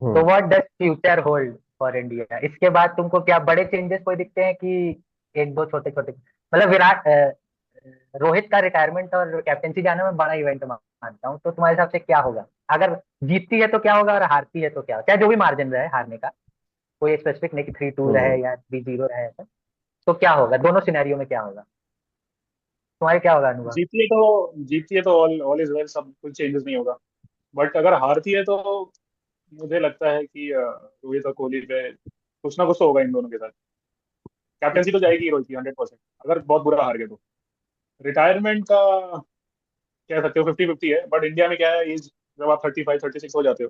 तो hmm. What does future hold for India? इसके बाद तुमको क्या बड़े चेंजेस कोई दिखते हैं कि एक दो छोटे छोटे? मतलब रोहित का रिटायरमेंट और कैप्टेंसी जाना मैं बड़ा इवेंट मानता हूँ, तो तुम्हारे हिसाब से क्या होगा? अगर जीतती है तो क्या होगा, और हारती है तो क्या होगा? चाहे जो भी मार्जिन रहे हारने का, कोई स्पेसिफिक नहीं कि 3-2 हम्म। रहे या 3-0 रहे ऐसा। तो क्या होगा दोनों सिनेरियो में, क्या होगा तुम्हारे, क्या होगा अनुभव? जीतती है तो ऑल ऑल इज वेल, सब कुछ चेंजेस नहीं होगा। बट अगर हारती है तो मुझे लगता है कि रोहित और कोहली पे कुछ ना कुछ तो होगा इन दोनों के साथ। कैप्टेंसी तो जाएगी रोहित की 100%, अगर बहुत बुरा हार गए तो। रिटायरमेंट का कह सकते हो 50-50 है, बट इंडिया में क्या है, एज जब आप 35-36 हो जाते हो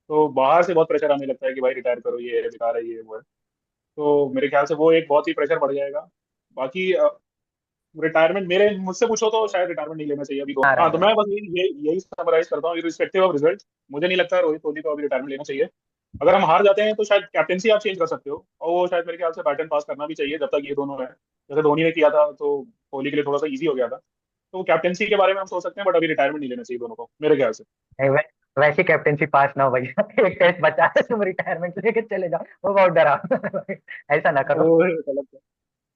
तो बाहर से बहुत प्रेशर आने लगता है कि भाई रिटायर करो, ये है, बेकार है, ये वो है। तो मेरे ख्याल से वो एक बहुत ही प्रेशर बढ़ जाएगा। बाकी रिटायरमेंट मेरे मुझसे पूछो तो शायद रिटायरमेंट नहीं लेना चाहिए अभी तो। आ हाँ, तो रहा मैं बस यही समराइज करता हूँ, रिस्पेक्टिव ऑफ रिजल्ट। मुझे नहीं लगता रोहित कोहली को अभी रिटायरमेंट लेना चाहिए। अगर हम हार जाते हैं तो शायद कैप्टेंसी आप चेंज कर सकते हो, और वो शायद मेरे ख्याल से पैटर्न पास करना भी चाहिए जब तक ये दोनों है। जैसे धोनी ने किया था तो कोहली के लिए थोड़ा सा इजी हो गया था। तो कैप्टेंसी के बारे में हम सोच सकते हैं, बट अभी रिटायरमेंट नहीं लेना चाहिए दोनों को मेरे ख्याल से। है। वैसी कैप्टेंसी पास ना हो भैया। एक टेस्ट बचा है, तुम रिटायरमेंट लेके चले जाओ, वो बहुत डरा। ऐसा ना करो। वो गलत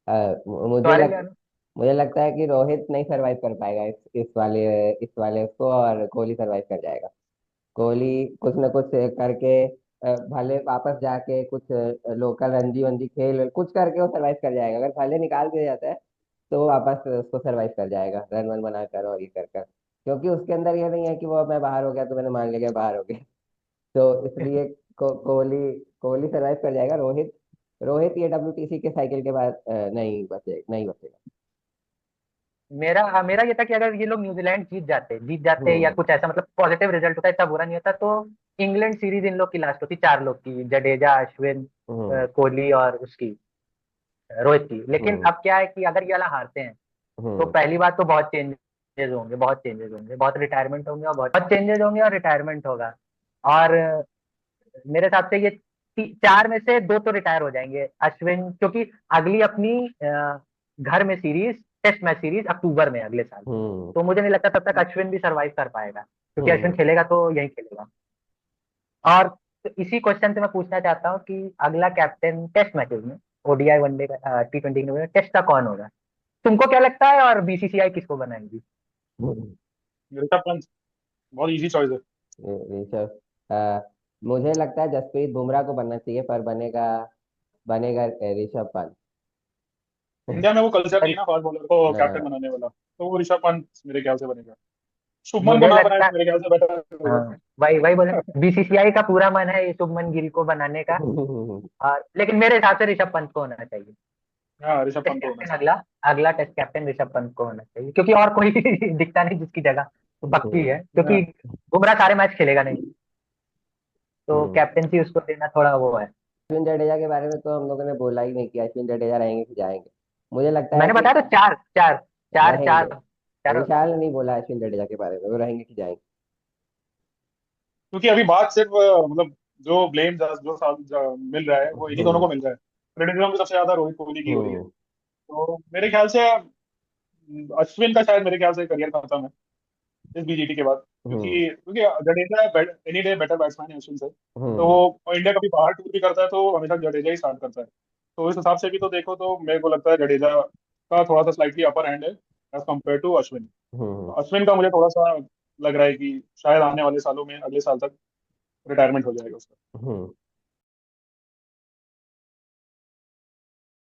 है। मुझे तुम्हारे क्या लग ना? मुझे लगता है कि रोहित नहीं सरवाइव कर पाएगा इस वाले उसको, और कोहली सरवाइव कर जाएगा। कोहली कुछ न कुछ करके भले वापस जाके कुछ लोकल रणजी वंजी खेल कुछ करके वो सरवाइव कर जाएगा। अगर भले निकाल दिया जाता है तो वो वापस उसको सरवाइव कर जाएगा, रन वन बनाकर और ये कर क्योंकि उसके अंदर ये नहीं है कि वो मैं बाहर हो गया तो मैंने मान लिया कि बाहर हो गया। तो इसलिए कोहली कोहली सरवाइव कर जाएगा। रोहित रोहित ये WTC के साइकिल के बाद नहीं बचेगा। मेरा ये था कि अगर ये लोग न्यूजीलैंड जीत जाते या हम्म। कुछ ऐसा, मतलब पॉजिटिव रिजल्ट होता, इतना बुरा नहीं होता, तो इंग्लैंड सीरीज इन लोग की लास्ट होती, 4 लोग की, जडेजा, अश्विन, हम्म। कोहली और उसकी, रोहित की। लेकिन हम्म। अब क्या है कि अगर ये वाला हारते हैं, तो हम्म। पहली बात तो बहुत चेंजेस होंगे, बहुत चेंजेस होंगे, बहुत रिटायरमेंट होंगे, और बहुत चेंजेस होंगे और रिटायरमेंट होगा। और मेरे हिसाब से ये 4 में से 2 तो रिटायर हो जाएंगे, अश्विन, क्योंकि अगली अपनी घर में सीरीज, टेस्ट मैच सीरीज अक्टूबर में अगले साल। हम्म। तो मुझे नहीं लगता तब तक अश्विन भी सरवाइव कर पाएगा, क्योंकि अश्विन हम्म। खेलेगा तो यही खेलेगा। और तो इसी क्वेश्चन से मैं पूछना चाहता हूँ कि अगला कैप्टन टेस्ट मैचेस में, ओडीआई वनडे का, T20 में, टेस्ट का कौन होगा? तुमको क्या लगता है, और बीसीसीआई किसको बनाएगी? हम्म। ऋषभ पंत। बहुत इजी चॉइस है। ऋषभ मुझे लगता है जसप्रीत बुमराह को बनना चाहिए, पर बनेगा बनेगा ऋषभ पंत। नहीं, इंडिया में वो कल्चर नहीं है ना फास्ट बॉलर को कैप्टन हाँ, बनाने वाला, तो वो ऋषभ पंत मेरे ख्याल से बनेगा। शुभमन को मुझे ना बनाए लगता, तो मेरे ख्याल से बेटर होगा। हाँ, वही वही बोले, बीसीसीआई का पूरा मन है ये शुभमन गिल को बनाने का। और लेकिन मेरे हिसाब से ऋषभ पंत को होना चाहिए हाँ, ऋषभ टेस्ट पंत को होना कैप्टन। चाहिए। अगला अगला टेस्ट कैप्टन ऋषभ पंत को होना चाहिए, क्योंकि और कोई दिखता नहीं जिसकी जगह, तो बक्की है, क्योंकि हाँ। बुमराह सारे मैच खेलेगा नहीं, तो हम्म। कैप्टनसी उसको देना थोड़ा वो है। अश्विन जडेजा के बारे में तो हम लोगों ने बोला ही नहीं कि अश्विन जडेजा रहेंगे कि जाएंगे। मुझे लगता है मैंने कि बताया तो चार चार चार रहेंगे। चार चार। विशाल ने नहीं बोला अश्विन जडेजा के बारे में वो रहेंगे कि जाएंगे। क्योंकि अभी बात सिर्फ मतलब जो ब्लेम मिल रहा है वो इन्हीं दोनों हम्म। को मिल रहा है। क्रिटिसिज्म भी सबसे ज्यादा रोहित कोहली की हो रही है। हम्म। तो मेरे ख्याल से अश्विन का शायद मेरे ख्याल से करियर खत्म है इस बीजीटी के बाद, हम्म। क्योंकि क्योंकि Jadeja any day better batsman है अश्विन से। तो हम्म। वो इंडिया कभी बाहर टूर भी करता है तो हमेशा जडेजा ही स्टार्ट करता है। तो इस हिसाब से भी तो देखो तो मेरे को लगता है जडेजा का थोड़ा सा स्लाइटली अपर हैंड है एज कम्पेयर टू अश्विन। तो हम्म। अश्विन का मुझे थोड़ा सा लग रहा है कि शायद आने वाले सालों में, अगले साल तक रिटायरमेंट हो जाएगा उसका। हम्म।